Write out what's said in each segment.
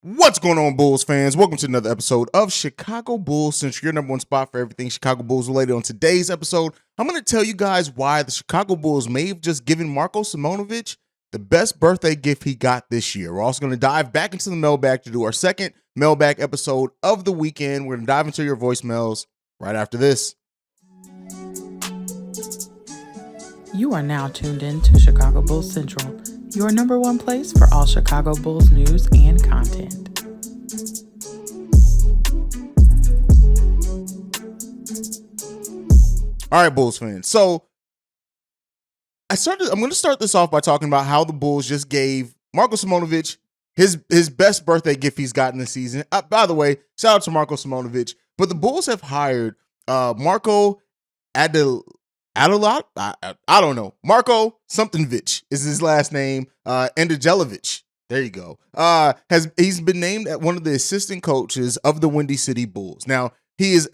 What's going on, Bulls fans? Welcome to another episode of Chicago Bulls Central, your number one spot for everything Chicago Bulls related. On today's episode, I'm going to tell you guys why the Chicago Bulls may have just given Marko Simonovic the best birthday gift he got this year. We're also going to dive back into the mailbag to do our second mailbag episode of the weekend. We're going to dive into your voicemails right after this. You are now tuned in to Chicago Bulls Central, your number one place for all Chicago Bulls news and content. All right, Bulls fans. So I'm going to start this off by talking about how the Bulls just gave Marko Simonovic his best birthday gift he's gotten this season. By the way, shout out to Marko Simonovic. But the Bulls have hired Marko Adelot. I don't know. Marko somethingvich is his last name. Andajelevic. There you go. He's been named at one of the assistant coaches of the Windy City Bulls. Now, he's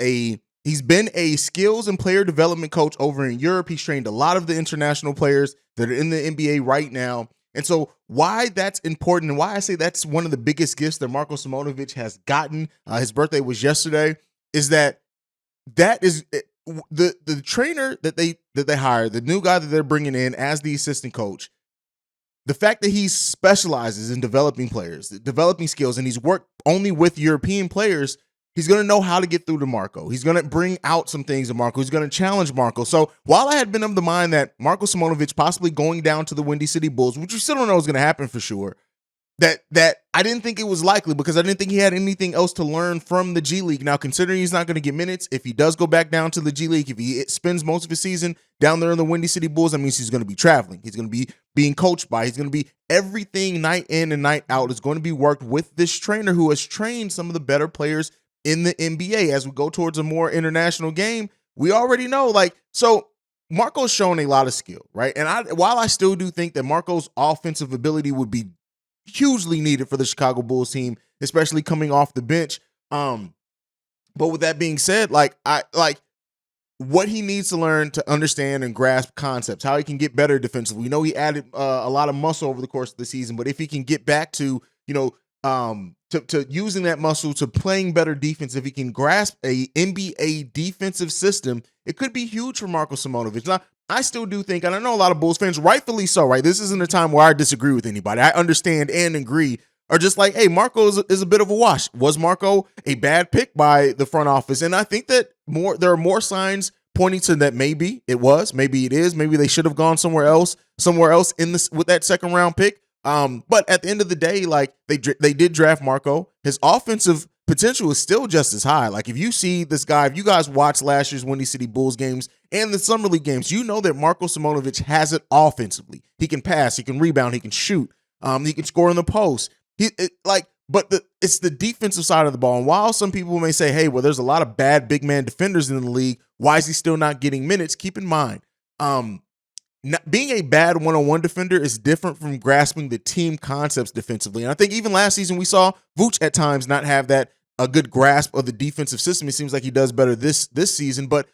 been a skills and player development coach over in Europe. He's trained a lot of the international players that are in the NBA right now. And so why that's important and why I say that's one of the biggest gifts that Marko Simonovic has gotten, his birthday was yesterday, is that is the trainer that they hired, the new guy that they're bringing in as the assistant coach, the fact that he specializes in developing players, developing skills, and he's worked only with European players, he's going to know how to get through to Marko. He's going to bring out some things to Marko. He's going to challenge Marko. So while I had been of the mind that Marko Simonovic possibly going down to the Windy City Bulls, which we still don't know is going to happen for sure, that I didn't think it was likely because I didn't think he had anything else to learn from the G League. Now, considering he's not going to get minutes, if he does go back down to the G League, if he spends most of his season down there in the Windy City Bulls, that means he's going to be traveling. He's going to be being coached by. He's going to be everything night in and night out is going to be worked with this trainer who has trained some of the better players in the NBA. As we go towards a more international game, we already know, so Marko's shown a lot of skill, right? And while I still do think that Marko's offensive ability would be hugely needed for the Chicago Bulls team, especially coming off the bench. But with that being said, what he needs to learn to understand and grasp concepts, how he can get better defensively. We know he added a lot of muscle over the course of the season, but if he can get back to, to using that muscle to playing better defense, if he can grasp a NBA defensive system, it could be huge for Marko Simonovic. Now, I still do think, and I know a lot of Bulls fans, rightfully so, right? This isn't a time where I disagree with anybody. I understand and agree, are just like, hey, Marko is a bit of a wash. Was Marko a bad pick by the front office? And I think that there are more signs pointing to that maybe it was, maybe it is, maybe they should have gone somewhere else in this with that second round pick. But at the end of the day, they did draft Marko. His offensive potential is still just as high. If you see this guy, if you guys watch last year's Windy City Bulls games and the Summer League games, you know that Marko Simonovic has it offensively. He can pass, he can rebound, he can shoot, he can score in the post. It's the defensive side of the ball. And while some people may say, hey, well, there's a lot of bad big man defenders in the league, why is he still not getting minutes? Keep in mind, being a bad one-on-one defender is different from grasping the team concepts defensively. And I think even last season we saw Vooch at times not have a good grasp of the defensive system. It seems like he does better this season, but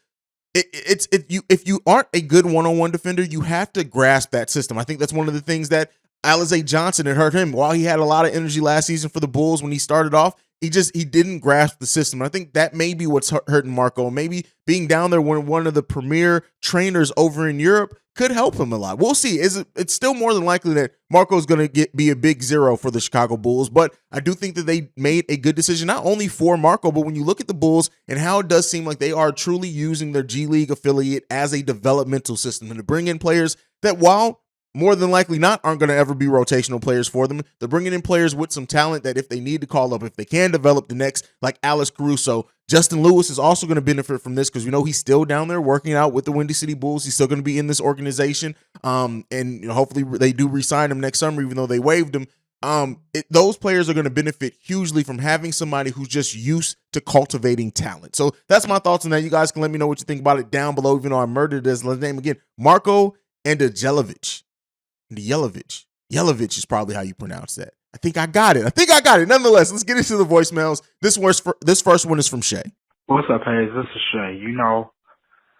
if you aren't a good one-on-one defender, you have to grasp that system. I think that's one of the things that Alize Johnson had hurt him. While he had a lot of energy last season for the Bulls when he started off, he didn't grasp the system. I think that may be what's hurting Marko. Maybe being down there when one of the premier trainers over in Europe could help him a lot. We'll see. It's still more than likely that Marko is going to be a big zero for the Chicago Bulls, but I do think that they made a good decision, not only for Marko, but when you look at the Bulls and how it does seem like they are truly using their G League affiliate as a developmental system and to bring in players that, while more than likely not, aren't going to ever be rotational players for them. They're bringing in players with some talent that if they need to call up, if they can develop the next, like Alex Caruso. Justin Lewis is also going to benefit from this because we know he's still down there working out with the Windy City Bulls. He's still going to be in this organization. And hopefully they do re-sign him next summer, even though they waived him. Those players are going to benefit hugely from having somebody who's just used to cultivating talent. So that's my thoughts on that. You guys can let me know what you think about it down below, even though I murdered his name again. Marko Andajelevic. Yelovich is probably how you pronounce that. I think I got it. Nonetheless, let's get into the voicemails. This first one is from Shay. What's up, Hayes? This is Shay.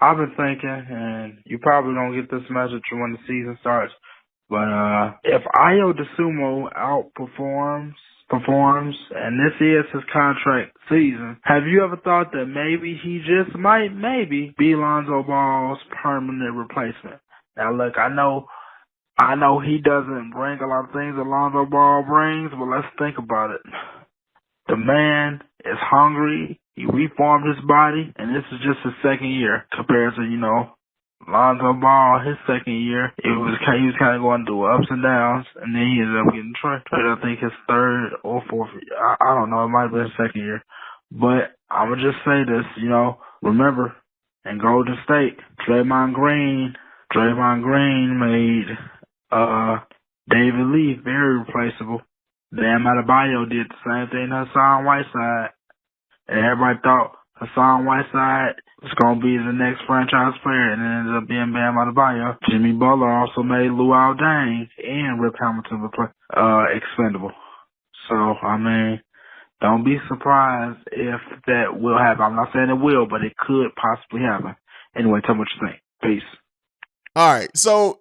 I've been thinking, and you probably don't get this message when the season starts, but if Ayo DeSumo outperforms performs, and this is his contract season, have you ever thought that maybe he just might be Lonzo Ball's permanent replacement? Now, look, I know he doesn't bring a lot of things that Lonzo Ball brings, but let's think about it. The man is hungry. He reformed his body, and this is just his second year compared to, Lonzo Ball, his second year. He was kind of going through ups and downs, and then he ended up getting traded. I think his third or fourth. I don't know. It might be his second year, but I'm gonna just say this. Remember, in Golden State, Draymond Green made David Lee very replaceable. Bam Adebayo did the same thing to Hassan Whiteside, and everybody thought Hassan Whiteside was going to be the next franchise player, and it ended up being Bam Adebayo. Jimmy Butler also made Luol Deng and Rip Hamilton expendable. So, don't be surprised if that will happen. I'm not saying it will, but it could possibly happen. Anyway, tell me what you think. Peace. All right, so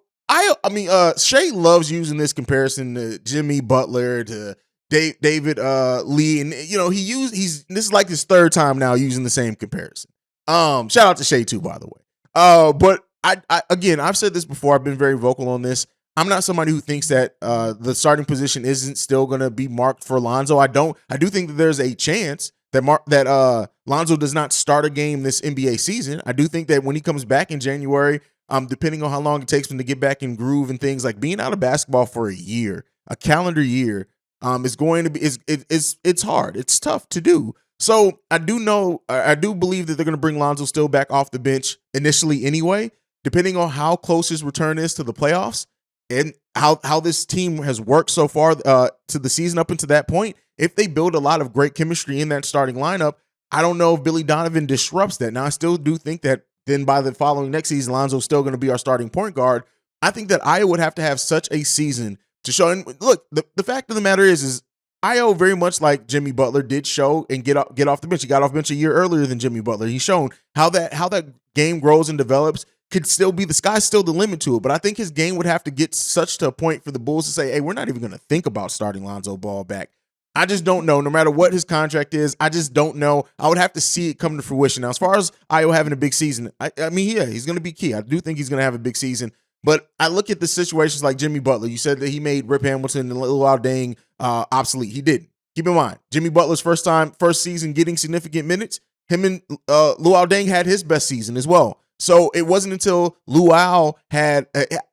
Shay loves using this comparison to Jimmy Butler, to David Lee, and this is like his third time now using the same comparison. Shout out to Shay too, by the way. But I've said this before. I've been very vocal on this. I'm not somebody who thinks that the starting position isn't still going to be marked for Lonzo. I do think that there's a chance that Lonzo does not start a game this NBA season. I do think that when he comes back in January, depending on how long it takes him to get back in groove and things, like being out of basketball for a calendar year, is going to be it's hard. It's tough to do. So I do believe that they're going to bring Lonzo still back off the bench initially anyway, depending on how close his return is to the playoffs and how this team has worked so far to the season up until that point. If they build a lot of great chemistry in that starting lineup, I don't know if Billy Donovan disrupts that. Now, I still do think that then by the following next season, Lonzo's still going to be our starting point guard. I think that Ayo would have to have such a season to show. And look, the fact of the matter is Ayo, very much like Jimmy Butler, did show and get off the bench. He got off bench a year earlier than Jimmy Butler. He's shown how that game grows and develops. Could still be, the sky's still the limit to it. But I think his game would have to get such to a point for the Bulls to say, hey, we're not even going to think about starting Lonzo Ball back. I just don't know. No matter what his contract is, I just don't know. I would have to see it come to fruition. Now, as far as Ayo having a big season, he's going to be key. I do think he's going to have a big season. But I look at the situations like Jimmy Butler. You said that he made Rip Hamilton and Luol Deng obsolete. He didn't. Keep in mind, Jimmy Butler's first season getting significant minutes, him and Luol Deng had his best season as well. So it wasn't until Luol had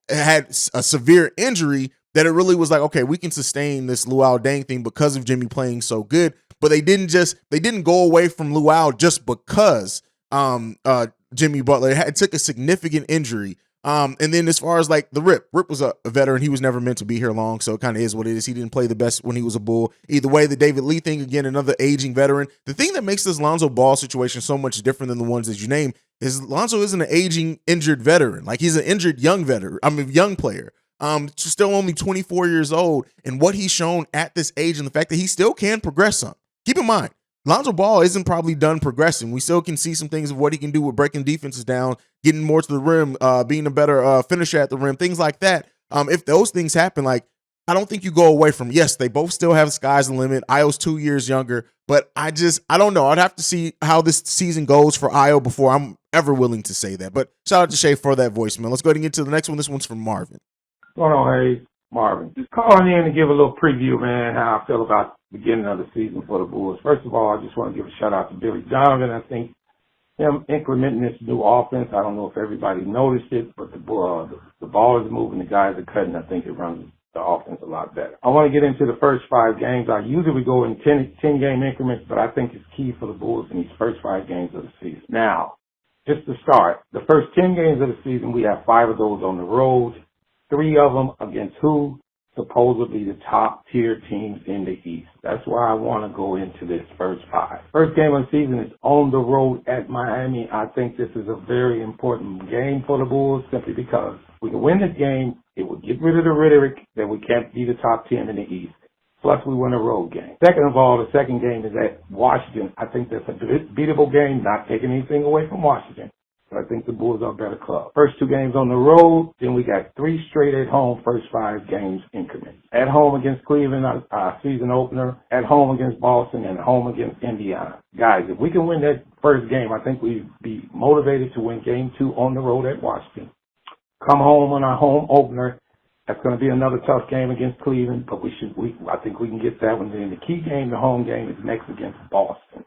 a severe injury that it really was like, okay, we can sustain this Luol Deng thing because of Jimmy playing so good. But they didn't go away from Luol just because Jimmy Butler took a significant injury. And then as far as like Rip was a veteran. He was never meant to be here long, so it kind of is what it is. He didn't play the best when he was a Bull. Either way, the David Lee thing, again, another aging veteran. The thing that makes this Lonzo Ball situation so much different than the ones that you name is Lonzo isn't an aging, injured veteran. Like, he's an injured young player. Still only 24 years old, and what he's shown at this age and the fact that he still can progress some. Keep in mind, Lonzo Ball isn't probably done progressing. We still can see some things of what he can do with breaking defenses down, getting more to the rim, being a better finisher at the rim, things like that. If those things happen, like, I don't think you go away from, yes, they both still have sky's the limit. Ayo's 2 years younger, but I don't know. I'd have to see how this season goes for Ayo before I'm ever willing to say that. But shout out to Shay for that voicemail. Let's go ahead and get to the next one. This one's from Marvin. Going on, hey, Marvin. Just calling in to give a little preview, man, how I feel about the beginning of the season for the Bulls. First of all, I just want to give a shout out to Billy Donovan. I think him incrementing this new offense, I don't know if everybody noticed it, but the ball is moving, the guys are cutting. I think it runs the offense a lot better. I want to get into the first 5 games. I usually go in 10-game increments, but I think it's key for the Bulls in these first 5 games of the season. Now, just to start, the first 10 games of the season, we have 5 of those on the road. 3 of them against who? Supposedly the top-tier teams in the East. That's why I want to go into this first 5. First game of the season is on the road at Miami. I think this is a very important game for the Bulls simply because we can win this game. It will get rid of the rhetoric that we can't be the top 10 in the East. Plus, we win a road game. Second of all, the second game is at Washington. I think that's a beatable game, not taking anything away from Washington. But I think the Bulls are a better club. First 2 games on the road, then we got 3 straight at home, first 5 games increments. At home against Cleveland, our season opener. At home against Boston, and at home against Indiana. Guys, if we can win that first game, I think we'd be motivated to win game 2 on the road at Washington. Come home on our home opener. That's going to be another tough game against Cleveland, but I think we can get that one. Then the key game, the home game, is next against Boston.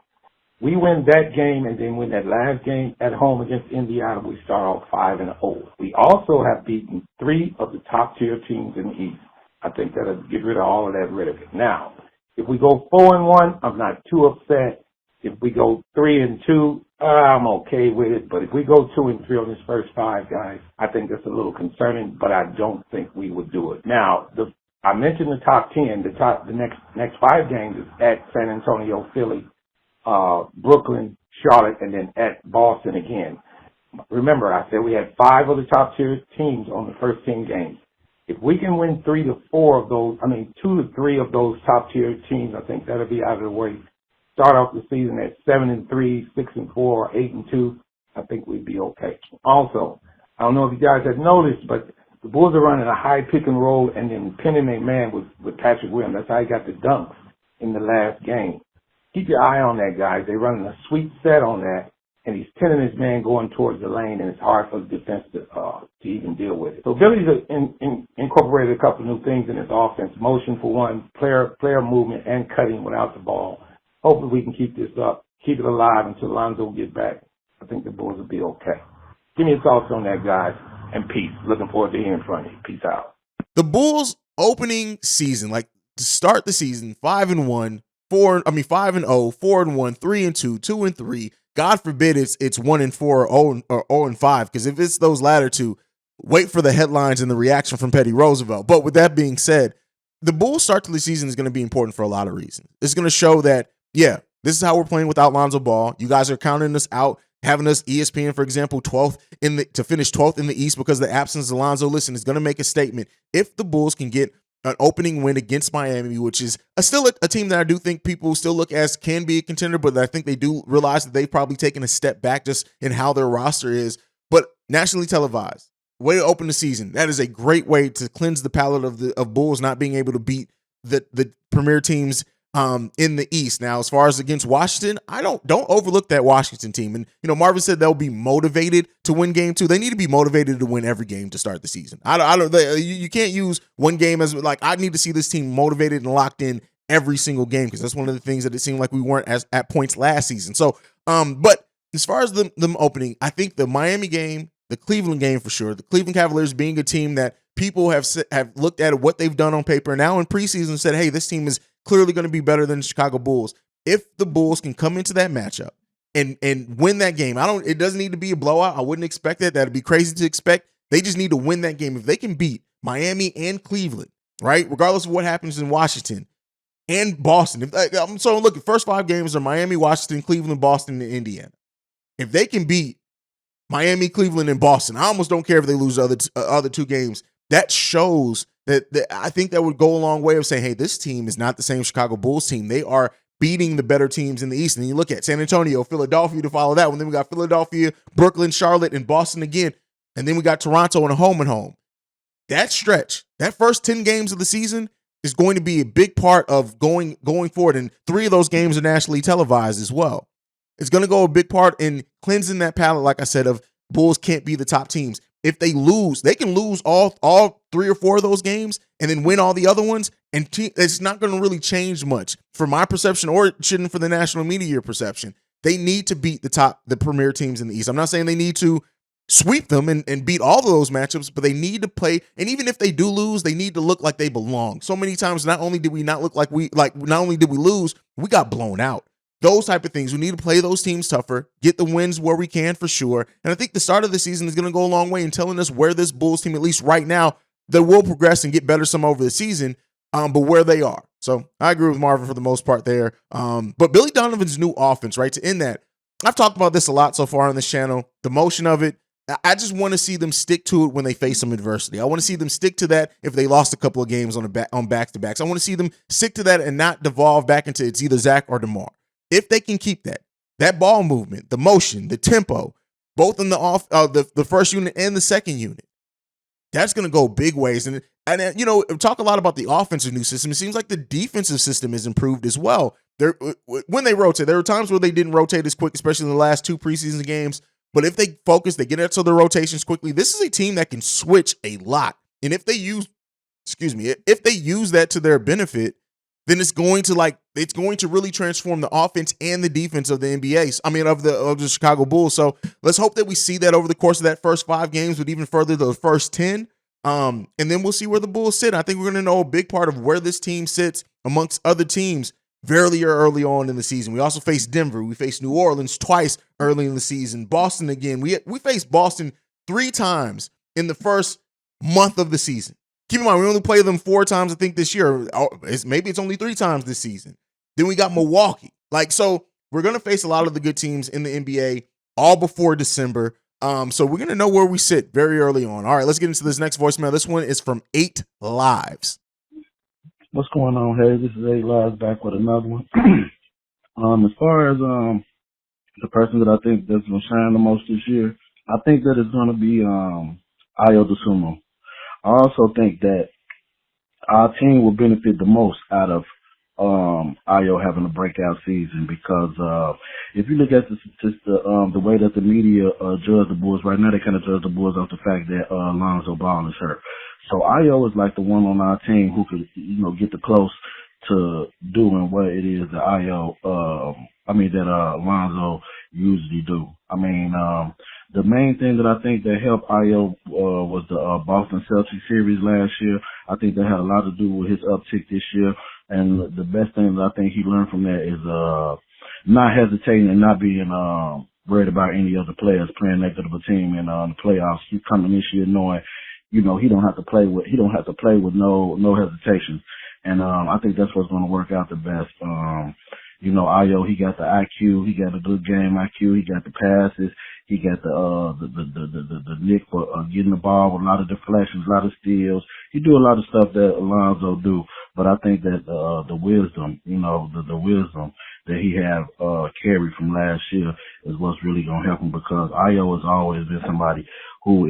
We win that game and then win that last game at home against Indiana. We start off 5-0. We also have beaten 3 of the top tier teams in the East. I think that'll get rid of all of that rhetoric. Now, if we go 4-1, I'm not too upset. If we go 3-2, I'm okay with it. But if we go 2-3 on this first 5, guys, I think that's a little concerning. But I don't think we would do it. Now, I mentioned the top 10. The next 5 games is at San Antonio, Philly, Brooklyn, Charlotte, and then at Boston again. Remember, I said we had 5 of the top tier teams on the first 10 games. If we can win 2 to 3 of those top tier teams, I think that'll be out of the way. Start off the season at 7-3, 6-4, or 8-2. I think we'd be okay. Also, I don't know if you guys have noticed, but the Bulls are running a high pick and roll and then pinning a man with Patrick Williams. That's how he got the dunks in the last game. Keep your eye on that, guys. They're running a sweet set on that, and he's pinning his man going towards the lane, and it's hard for the defense to even deal with it. So Billy's incorporated a couple of new things in his offense. Motion for one, player movement, and cutting without the ball. Hopefully we can keep this up, keep it alive until Lonzo will get back. I think the Bulls will be okay. Give me your thoughts on that, guys, and peace. Looking forward to hearing from you. Peace out. The Bulls opening season, like to start the season, 5-1, 5-0, 4-1, 3-2, 2-3. God forbid it's 1-4 or 0-5, because if it's those latter two, wait for the headlines and the reaction from Petty Roosevelt. But with that being said, the Bulls' start to the season is going to be important for a lot of reasons. It's going to show that, yeah, this is how we're playing without Lonzo Ball. You guys are counting us out, having us ESPN, for example, to finish 12th in the East because of the absence of Lonzo. Listen, is going to make a statement. If the Bulls can get an opening win against Miami, which is still a team that I do think people still look as can be a contender, but I think they do realize that they've probably taken a step back just in how their roster is. But nationally televised, way to open the season. That is a great way to cleanse the palate of Bulls not being able to beat the premier teams in the East. Now, as far as against Washington, I don't overlook that Washington team. And Marvin said they'll be motivated to win game 2. They need to be motivated to win every game to start the season. You can't use one game as like, I need to see this team motivated and locked in every single game, because that's one of the things that it seemed like we weren't at points last season. So, but as far as them opening, I think the Miami game, the Cleveland game for sure, the Cleveland Cavaliers being a team that people have looked at what they've done on paper and now in preseason said, hey, this team is clearly going to be better than the Chicago Bulls. If the Bulls can come into that matchup and win that game, it doesn't need to be a blowout. I wouldn't expect that. That'd be crazy to expect. They just need to win that game. If they can beat Miami and Cleveland, right, regardless of what happens in Washington and Boston. So look, the first 5 games are Miami, Washington, Cleveland, Boston, and Indiana. If they can beat Miami, Cleveland, and Boston, I almost don't care if they lose the other 2 games. That shows that I think that would go a long way of saying, hey, this team is not the same Chicago Bulls team. They are beating the better teams in the East. And you look at San Antonio, Philadelphia to follow that one. Then we got Philadelphia, Brooklyn, Charlotte, and Boston again. And then we got Toronto and a home and home. That stretch, that first 10 games of the season is going to be a big part of going forward. And 3 of those games are nationally televised as well. It's going to go a big part in cleansing that palate, like I said, of Bulls can't be the top teams. If they lose, they can lose all 3 or 4 of those games and then win all the other ones, and it's not going to really change much for my perception, or it shouldn't for the national media perception. They need to beat the premier teams in the East. I'm not saying they need to sweep them and beat all of those matchups, but they need to play. And even if they do lose, they need to look like they belong. So many times, not only did we lose, we got blown out. Those type of things. We need to play those teams tougher, get the wins where we can for sure. And I think the start of the season is going to go a long way in telling us where this Bulls team, at least right now, they will progress and get better some over the season, but where they are. So I agree with Marvin for the most part there. But Billy Donovan's new offense, right, to end that, I've talked about this a lot so far on this channel, the motion of it. I just want to see them stick to it when they face some adversity. I want to see them stick to that if they lost a couple of games on back-to-backs. I want to see them stick to that and not devolve back into it's either Zach or DeMar. If they can keep that ball movement, the motion, the tempo, both in the first unit and the second unit. That's going to go big ways. And talk a lot about the offensive new system. It seems like the defensive system is improved as well. When they rotate, there were times where they didn't rotate as quick, especially in the last 2 preseason games. But if they focus, they get into the rotations quickly. This is a team that can switch a lot. And if they use that to their benefit, then it's going to really transform the offense and the defense of the NBA. I mean, of the Chicago Bulls. So let's hope that we see that over the course of that first 5 games, but even further, the first 10. And then we'll see where the Bulls sit. I think we're going to know a big part of where this team sits amongst other teams very early on in the season. We also faced Denver. We faced New Orleans twice early in the season. Boston again. We faced Boston 3 times in the first month of the season. Keep in mind, we only played them 4 times, I think, this year. Maybe it's only 3 times this season. Then we got Milwaukee. So we're going to face a lot of the good teams in the NBA all before December. So we're going to know where we sit very early on. All right, let's get into this next voicemail. This one is from 8 Lives. What's going on, hey? This is 8 Lives back with another one. As far as the person that I think that's going to shine the most this year, I think that it's going to be Ayo Dosunmu. I also think that our team will benefit the most out of Ayo having a breakout season because if you look at the way that the media judge the Bulls right now, they kind of judge the Bulls off the fact that Lonzo Ball is hurt. So Ayo is like the one on our team who could, get the close to doing what it is that Lonzo usually do. I mean, the main thing that I think that helped Ayo was the Boston Celtics series last year. I think that had a lot to do with his uptick this year. And the best thing that I think he learned from that is not hesitating and not being worried about any other players playing next to the team in the playoffs. He's coming this year knowing, he don't have to play with no hesitation. And I think that's what's going to work out the best. Ayo, he got the IQ, he got a good game IQ, he got the passes, he got the nick for getting the ball with a lot of deflections, a lot of steals. He do a lot of stuff that Lonzo do, but I think that the wisdom, the wisdom that he have carried from last year is what's really gonna help him because Ayo has always been somebody who,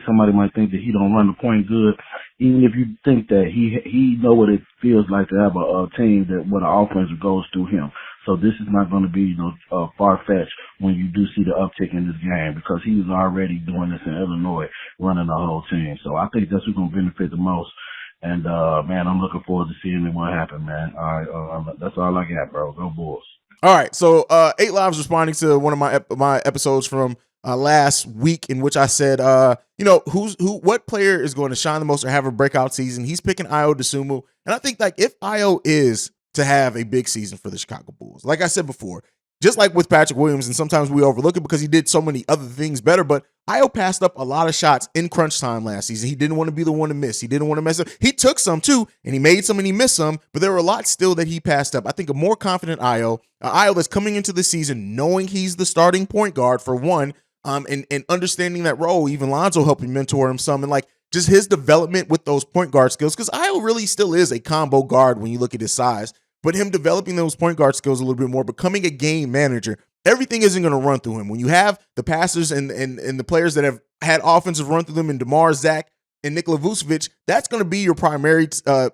somebody might think that he don't run the point good, even if you think that he know what it feels like to have a team that where the offense goes through him. So this is not going to be far-fetched when you do see the uptick in this game because he was already doing this in Illinois, running the whole team. So I think that's who's going to benefit the most. And, man, I'm looking forward to seeing what happen, man. All right, that's all I got, bro. Go Bulls. All right, so 8 Lives responding to one of my episodes from last week in which I said, what player is going to shine the most or have a breakout season? He's picking Ayo Dosunmu. And I think if Ayo is to have a big season for the Chicago Bulls, like I said before, just like with Patrick Williams, and sometimes we overlook it because he did so many other things better, but Ayo passed up a lot of shots in crunch time last season. He didn't want to be the one to miss. He didn't want to mess up. He took some too, and he made some and he missed some, but there were a lot still that he passed up. I think a more confident Ayo that's coming into the season knowing he's the starting point guard for one, and understanding that role. Even Lonzo helping mentor him some, and just his development with those point guard skills, because Ayo really still is a combo guard when you look at his size, but him developing those point guard skills a little bit more, becoming a game manager. Everything isn't going to run through him. When you have the passers and the players that have had offensive run through them in DeMar, Zach, and Nikola Vucevic, that's going to be your primary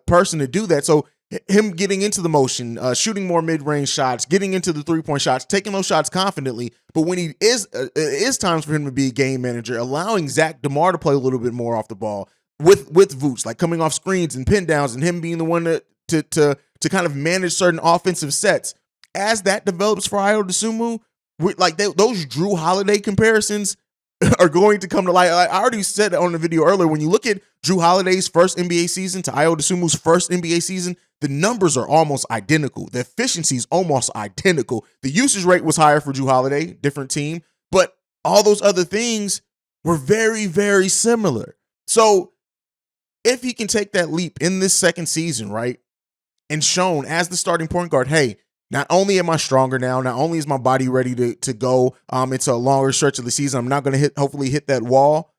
person to do that. So him getting into the motion, shooting more mid-range shots, getting into the three-point shots, taking those shots confidently. But when it is times for him to be a game manager, allowing Zach DeMar to play a little bit more off the ball with Vooch, coming off screens and pin downs, and him being the one to kind of manage certain offensive sets. As that develops for Ayo Dosunmu, those Drew Holiday comparisons are going to come to light. I already said on the video earlier, when you look at Drew Holiday's first NBA season to Ayo Dosunmu's first NBA season, the numbers are almost identical. The efficiency is almost identical. The usage rate was higher for Drew Holiday, different team, but all those other things were very, very similar. So if he can take that leap in this second season, right, and shown as the starting point guard, hey, not only am I stronger now, not only is my body ready to go into a longer stretch of the season, I'm not going to hopefully hit that wall.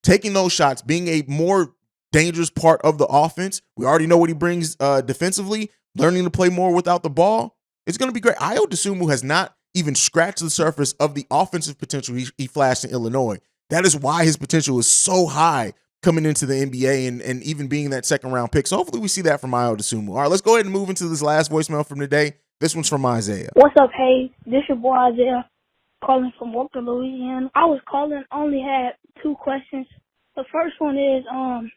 Taking those shots, being a more dangerous part of the offense. We already know what he brings defensively. Learning to play more without the ball. It's going to be great. Ayo Dosunmu has not even scratch the surface of the offensive potential he flashed in Illinois. That is why his potential is so high coming into the NBA and even being that second round pick. So hopefully we see that from Ayo Dosunmu. All right, let's go ahead and move into this last voicemail from today. This one's from Isaiah. What's up, hey? This your boy Isaiah, calling from Walker, Louisiana. I was calling, only had 2 questions. The first one is,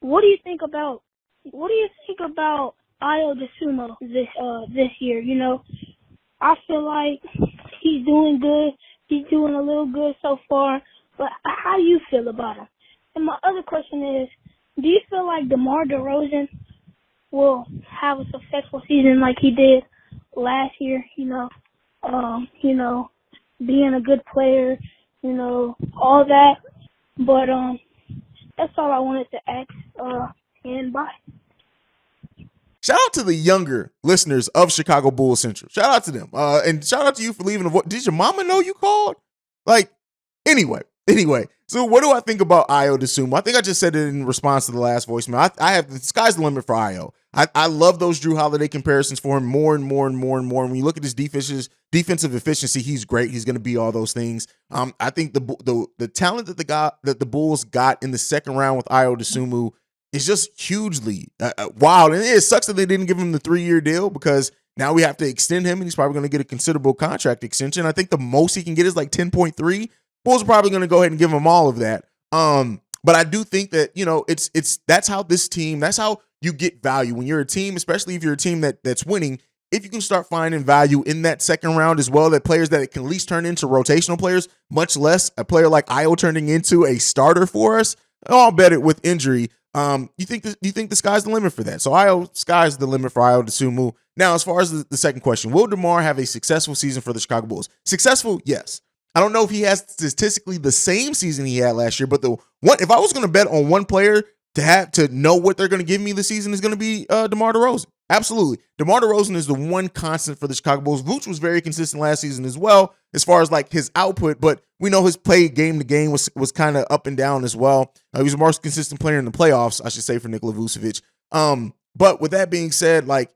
what do you think about Ayo Dosunmu this year? You know, I feel like he's doing good. He's doing a little good so far. But how do you feel about him? And my other question is, do you feel like DeMar DeRozan will have a successful season like he did last year? Being a good player, all that. But that's all I wanted to ask. And bye. Shout out to the younger listeners of Chicago Bulls Central. Shout out to them. And shout out to you for leaving a voice. Did your mama know you called? Anyway. So what do I think about Ayo Dosunmu? I think I just said it in response to the last voicemail. I have the sky's the limit for Ayo. I love those Drew Holiday comparisons for him more and more. When you look at his defensive efficiency, he's great. He's going to be all those things. I think the talent that the Bulls got in the second round with Ayo Dosunmu is just hugely wild. And it sucks that they didn't give him the 3-year deal because now we have to extend him, and he's probably going to get a considerable contract extension. I think the most he can get is like 10.3. Bulls are probably going to go ahead and give him all of that. But I do think that, that's how this team, that's how you get value when you're a team, especially if you're a team that's winning. If you can start finding value in that second round as well, that players that it can at least turn into rotational players, much less a player like Ayo turning into a starter for us. I'll bet it with injury. You think the sky's the limit for that? So sky's the limit for Ayo Dosunmu. Now, as far as the second question, will DeMar have a successful season for the Chicago Bulls? Successful, yes. I don't know if he has statistically the same season he had last year, but if I was going to bet on one player to know what they're going to give me this season is going to be DeMar DeRozan. Absolutely. DeMar DeRozan is the one constant for the Chicago Bulls. Vooch was very consistent last season as well as far as like his output, but we know his play game to game was kind of up and down as well. He was the most consistent player in the playoffs, I should say, for Nikola Vucevic. But with that being said, like,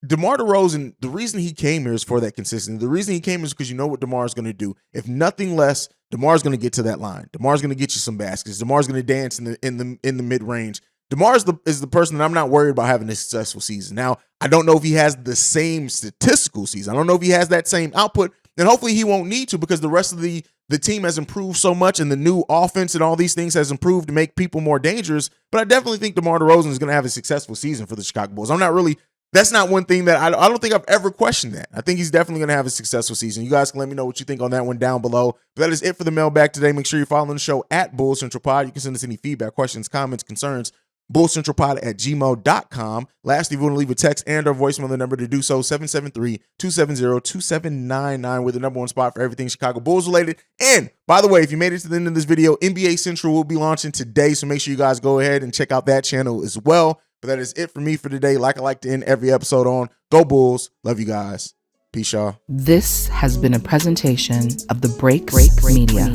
DeMar DeRozan, the reason he came here is for that consistency. The reason he came is because you know what DeMar is going to do. If nothing less, DeMar is going to get to that line. DeMar is going to get you some baskets. DeMar is going to dance in the mid range. DeMar is the person that I'm not worried about having a successful season. Now, I don't know if he has the same statistical season. I don't know if he has that same output, and hopefully he won't need to because the rest of the team has improved so much, and the new offense and all these things has improved to make people more dangerous. But I definitely think DeMar DeRozan is going to have a successful season for the Chicago Bulls. That's not one thing that I don't think I've ever questioned that. I think he's definitely going to have a successful season. You guys can let me know what you think on that one down below. But that is it for the mailbag today. Make sure you're following the show at Bulls Central Pod. You can send us any feedback, questions, comments, concerns, bullcentralpod@gmail.com. Lastly, if you want to leave a text and or voicemail, the number to do so, 773-270-2799. We're the number one spot for everything Chicago Bulls related. And by the way, if you made it to the end of this video, NBA Central will be launching today. So make sure you guys go ahead and check out that channel as well. But that is it for me for today. Like I like to end every episode on, go Bulls. Love you guys. Peace, y'all. This has been a presentation of the Break Media.